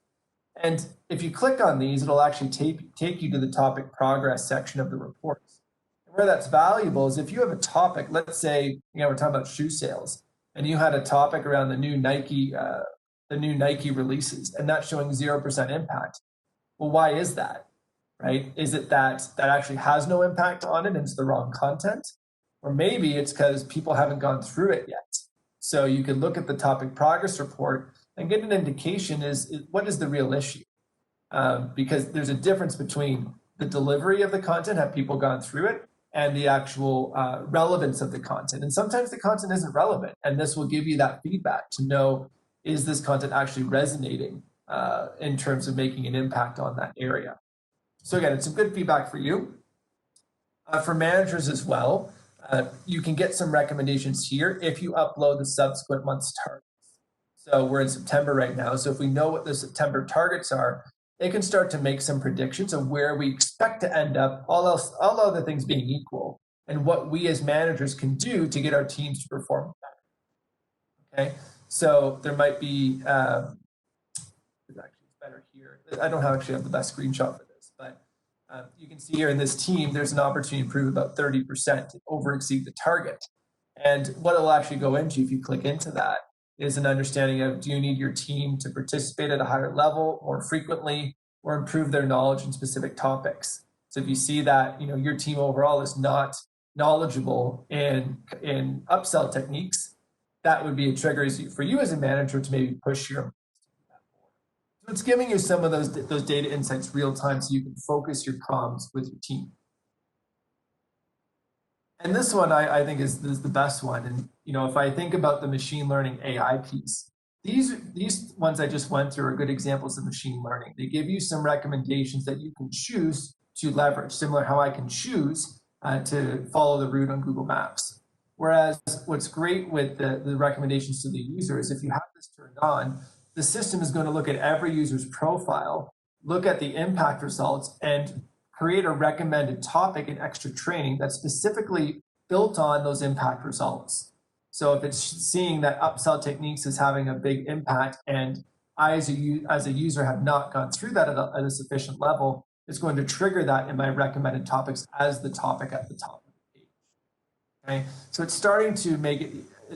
And if you click on these, it'll actually take you to the topic progress section of the reports. And where that's valuable is if you have a topic, let's say, we're talking about shoe sales, and you had a topic around the new Nike releases, and that's showing 0% impact. Well, why is that? Right? Is it that actually has no impact on it and it's the wrong content? Or maybe it's because people haven't gone through it yet. So you can look at the topic progress report and get an indication what is the real issue? Because there's a difference between the delivery of the content, have people gone through it, and the actual relevance of the content. And sometimes the content isn't relevant, and this will give you that feedback to know, is this content actually resonating in terms of making an impact on that area? So again, it's some good feedback for you. For managers as well, you can get some recommendations here if you upload the subsequent month's targets. So we're in September right now. So if we know what the September targets are, they can start to make some predictions of where we expect to end up, all other things being equal, and what we as managers can do to get our teams to perform better. Okay, so there might be, it's better here. I don't actually have the best screenshot for this, but you can see here in this team, there's an opportunity to improve about 30% to over exceed the target. And what it'll actually go into, if you click into that, is an understanding of, do you need your team to participate at a higher level more frequently or improve their knowledge in specific topics? So if you see that, your team overall is not knowledgeable in upsell techniques, that would be a trigger for you as a manager to maybe push your. So it's giving you some of those data insights real time so you can focus your comms with your team. And this one I think is the best one. And if I think about the machine learning AI piece, these ones I just went through are good examples of machine learning. They give you some recommendations that you can choose to leverage, similar how I can choose to follow the route on Google Maps. Whereas what's great with the recommendations to the user is if you have this turned on, the system is going to look at every user's profile, look at the impact results, and create a recommended topic and extra training that's specifically built on those impact results. So if it's seeing that upsell techniques is having a big impact and I, as a user, have not gone through that at a sufficient level, it's going to trigger that in my recommended topics as the topic at the top of the page. Okay, so it's starting to make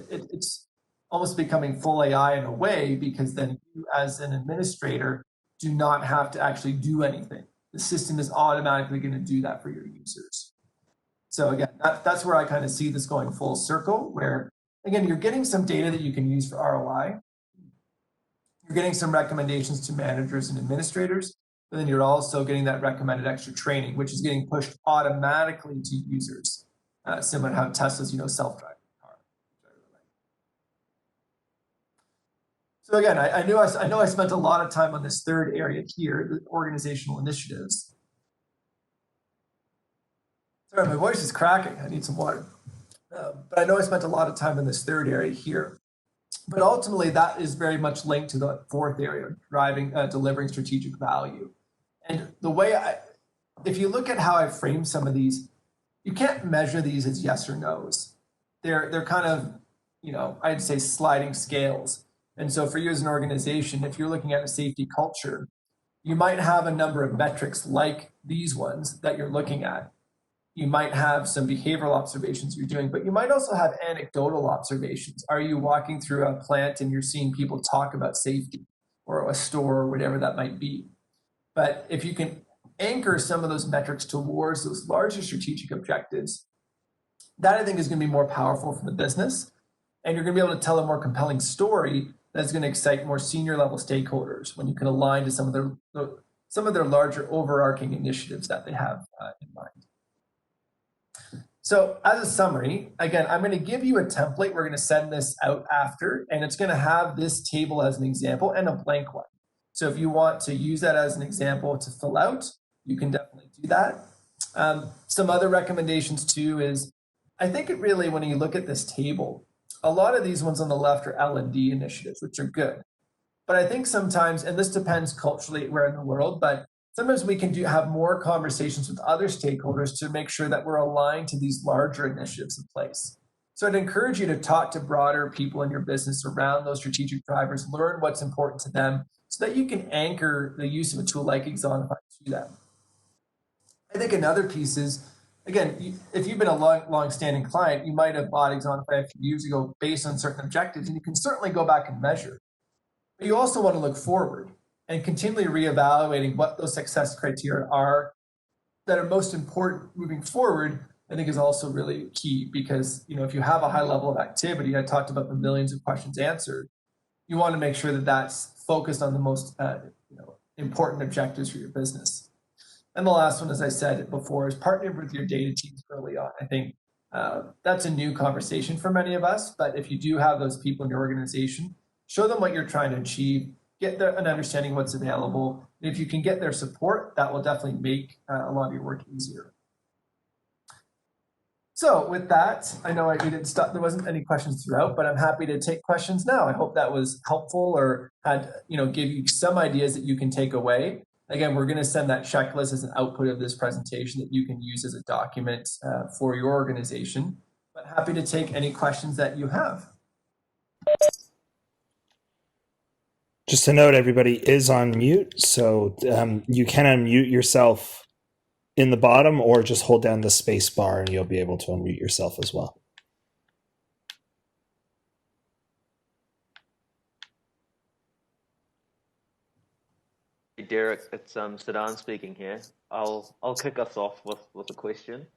it's almost becoming full AI in a way, because then you, as an administrator, do not have to actually do anything. The system is automatically going to do that for your users. So again, that's where I kind of see this going full circle, where again, you're getting some data that you can use for ROI. You're getting some recommendations to managers and administrators, but then you're also getting that recommended extra training, which is getting pushed automatically to users, similar to how Tesla's, self-driving car. So again, I know I spent a lot of time on this third area here, the organizational initiatives. Sorry, my voice is cracking. I need some water. But I know I spent a lot of time in this third area here. But ultimately, that is very much linked to the fourth area, delivering strategic value. And the way if you look at how I frame some of these, you can't measure these as yes or no's. They're kind of, I'd say sliding scales. And so for you as an organization, if you're looking at a safety culture, you might have a number of metrics like these ones that you're looking at. You might have some behavioral observations you're doing, but you might also have anecdotal observations. Are you walking through a plant and you're seeing people talk about safety, or a store, or whatever that might be? But if you can anchor some of those metrics towards those larger strategic objectives, that I think is going to be more powerful for the business. And you're going to be able to tell a more compelling story that's going to excite more senior level stakeholders when you can align to some of their larger overarching initiatives that they have in mind. So as a summary, again, I'm going to give you a template. We're going to send this out after, and it's going to have this table as an example and a blank one. So if you want to use that as an example to fill out, you can definitely do that. Some other recommendations too is, I think it really, when you look at this table, a lot of these ones on the left are L&D initiatives, which are good. But I think sometimes, and this depends culturally where in the world, but sometimes we can have more conversations with other stakeholders to make sure that we're aligned to these larger initiatives in place. So I'd encourage you to talk to broader people in your business around those strategic drivers, learn what's important to them, so that you can anchor the use of a tool like Axonify to them. I think another piece is, again, if you've been a long-standing client, you might have bought Axonify a few years ago based on certain objectives, and you can certainly go back and measure. But you also want to look forward and continually reevaluating what those success criteria are that are most important moving forward, I think is also really key, because if you have a high level of activity, I talked about the millions of questions answered, you want to make sure that that's focused on the most important objectives for your business. And the last one, as I said before, is partner with your data teams early on. I think that's a new conversation for many of us, but if you do have those people in your organization, show them what you're trying to achieve, get an understanding of what's available. And if you can get their support, that will definitely make a lot of your work easier. So with that, I know we didn't stop. There wasn't any questions throughout, but I'm happy to take questions now. I hope that was helpful, or had give you some ideas that you can take away. Again, we're going to send that checklist as an output of this presentation that you can use as a document for your organization. But happy to take any questions that you have. Just to note, everybody is on mute, so you can unmute yourself in the bottom, or just hold down the space bar and you'll be able to unmute yourself as well. Hey Derek, it's Sadan speaking here. I'll kick us off with a question.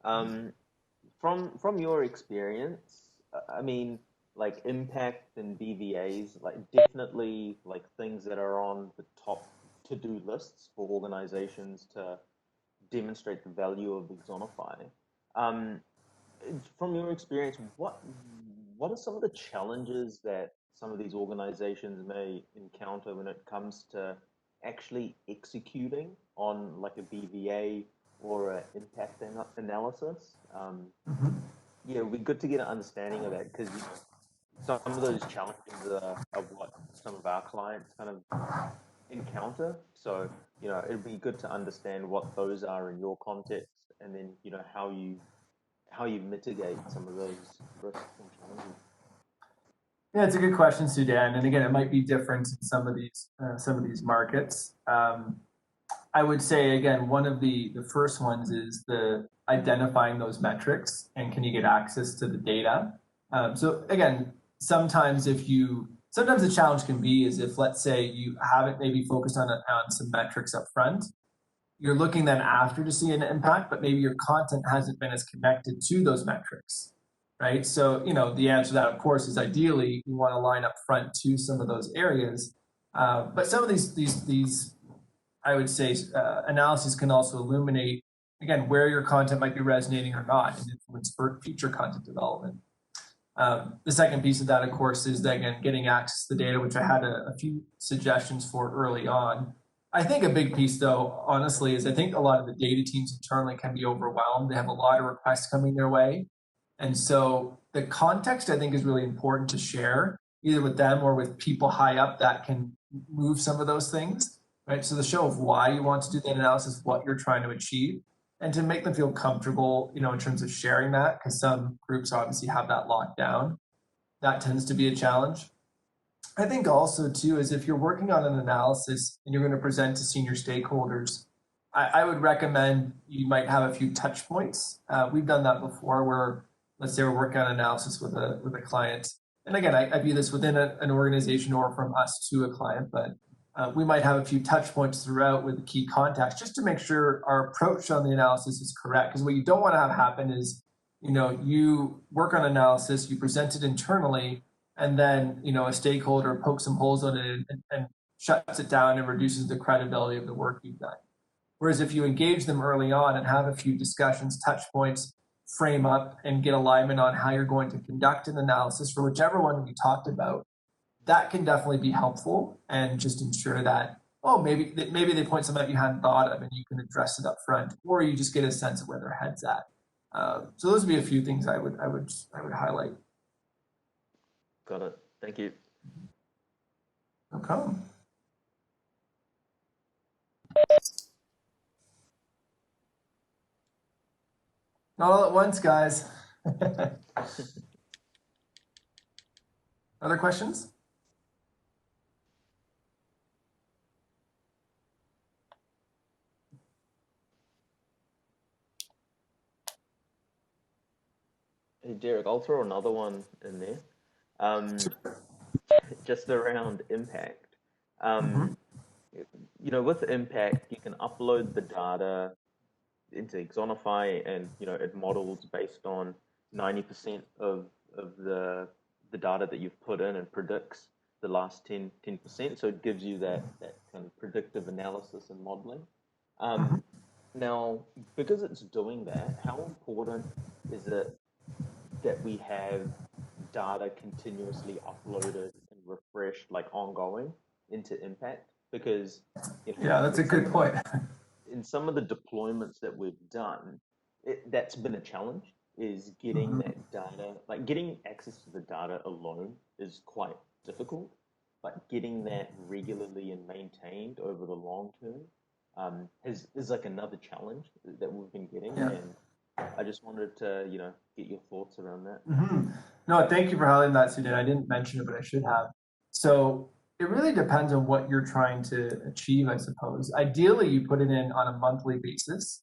From your experience, I mean, like impact and BVAs, like definitely like things that are on the top to-do lists for organizations to demonstrate the value of Axonify. From your experience, what are some of the challenges that some of these organizations may encounter when it comes to actually executing on like a BVA or an impact analysis. Yeah, it'd be good to get an understanding of that because some of those challenges are what some of our clients kind of encounter. So it'd be good to understand what those are in your context, and then how you mitigate some of those risks and challenges. Yeah, it's a good question, Sudan. And again, it might be different in some of these markets. I would say again, one of the first ones is the identifying those metrics and can you get access to the data. So again, sometimes the challenge can be is if let's say you haven't maybe focused on some metrics up front, you're looking then after to see an impact, but maybe your content hasn't been as connected to those metrics, right? So, the answer to that, of course, is ideally you want to line up front to some of those areas. But some of these I would say, analysis can also illuminate, again, where your content might be resonating or not and influence for future content development. The second piece of that, of course, is that, again, getting access to the data, which I had a few suggestions for early on. I think a big piece, though, honestly, is I think a lot of the data teams internally can be overwhelmed. They have a lot of requests coming their way. And so the context, I think, is really important to share, either with them or with people high up that can move some of those things, right? So the show of why you want to do that analysis, what you're trying to achieve, and to make them feel comfortable, in terms of sharing that, because some groups obviously have that locked down. That tends to be a challenge. I think also too is if you're working on an analysis and you're going to present to senior stakeholders, I would recommend you might have a few touch points. We've done that before where let's say we're working on analysis with a client. And again, I view this within an organization or from us to a client, but we might have a few touch points throughout with the key contacts just to make sure our approach on the analysis is correct. Because what you don't want to have happen is, you work on analysis, you present it internally, and then, a stakeholder pokes some holes on it and shuts it down and reduces the credibility of the work you've done. Whereas if you engage them early on and have a few discussions, touch points, frame up and get alignment on how you're going to conduct an analysis for whichever one we talked about, that can definitely be helpful and just ensure that, maybe they point something out you hadn't thought of and you can address it up front, or you just get a sense of where their head's at. So those would be a few things I would highlight. Got it. Thank you. No problem. Not all at once, guys. Other questions? Hey, Derek, I'll throw another one in there. Just around impact. With impact, you can upload the data into Axonify, and it models based on 90% of the data that you've put in and predicts the last 10%. So it gives you that kind of predictive analysis and modeling. Now, because it's doing that, how important is it that we have data continuously uploaded and refreshed, like ongoing, into impact? Because yeah, that's a good point. In some of the deployments that we've done, that's been a challenge, is getting that data, like getting access to the data alone is quite difficult, but getting that regularly and maintained over the long term is like another challenge that we've been getting. Yeah. And I just wanted to, get your thoughts around that. No, thank you for highlighting that, Sudan. I didn't mention it, but I should have. So it really depends on what you're trying to achieve, I suppose. Ideally, you put it in on a monthly basis.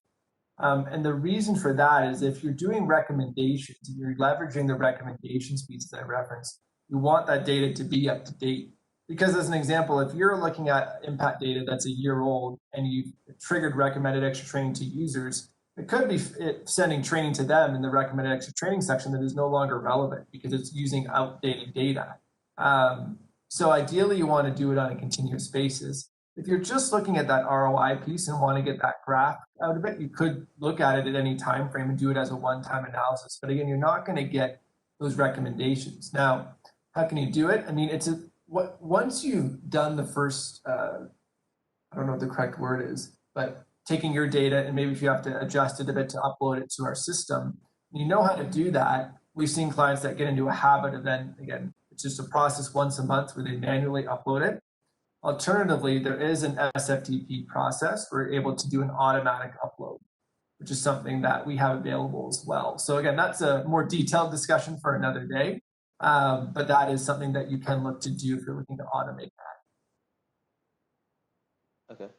And the reason for that is if you're doing recommendations, you're leveraging the recommendations piece that I referenced, you want that data to be up to date. Because as an example, if you're looking at impact data that's a year old and you've triggered recommended extra training to users, it could be sending training to them in the recommended extra training section that is no longer relevant because it's using outdated data. So ideally, you want to do it on a continuous basis. If you're just looking at that ROI piece and want to get that graph out of it, you could look at it at any time frame and do it as a one-time analysis. But again, you're not going to get those recommendations. Now, how can you do it? I mean, once you've done the first I don't know what the correct word is, but taking your data and maybe if you have to adjust it a bit to upload it to our system, you know how to do that. We've seen clients that get into a habit of then, again, it's just a process once a month where they manually upload it. Alternatively, there is an SFTP process. We're able to do an automatic upload, which is something that we have available as well. So again, that's a more detailed discussion for another day, but that is something that you can look to do if you're looking to automate that. Okay.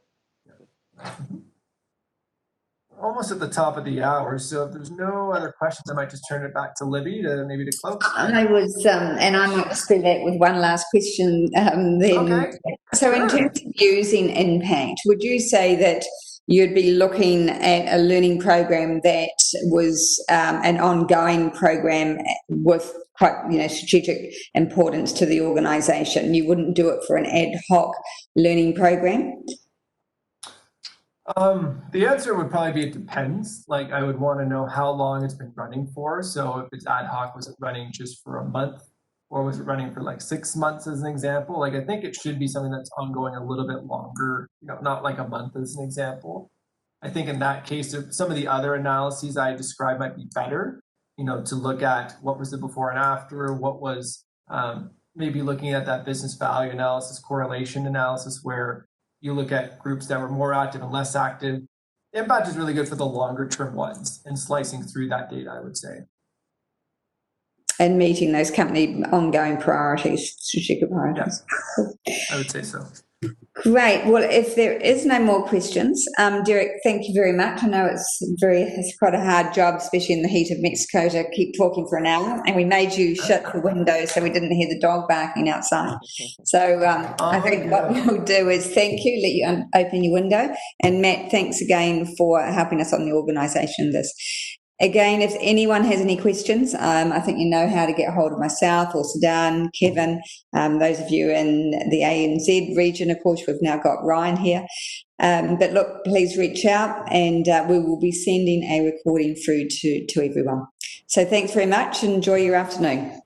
Almost at the top of the hour, so if there's no other questions, I might just turn it back to Libby to maybe to close. I was, and I might just do that with one last question. Then, Okay. So Sure. in terms of using impact, would you say that you'd be looking at a learning program that was an ongoing program with quite, strategic importance to the organisation? You wouldn't do it for an ad hoc learning program? The answer would probably be it depends. Like I would want to know how long it's been running for. So if it's ad hoc, was it running just for a month or was it running for like 6 months as an example? Like I think it should be something that's ongoing a little bit longer, not like a month as an example. I think in that case, some of the other analyses I described might be better, to look at what was the before and after, what was maybe looking at that business value analysis, correlation analysis, where you look at groups that were more active and less active. Impact is really good for the longer term ones and slicing through that data, I would say. And meeting those company ongoing priorities, strategic priorities. Yeah, I would say so. Great. Well, if there is no more questions, Derek, thank you very much. I know it's quite a hard job, especially in the heat of Mexico, to keep talking for an hour. And we made you shut the window so we didn't hear the dog barking outside. So I think what we'll do is thank you, let you open your window. And Matt, thanks again for helping us on the organisation of this. Again, if anyone has any questions, I think you know how to get hold of myself or Sudan, Kevin, those of you in the ANZ region, of course, we've now got Ryan here. But look, please reach out and we will be sending a recording through to everyone. So thanks very much. Enjoy your afternoon.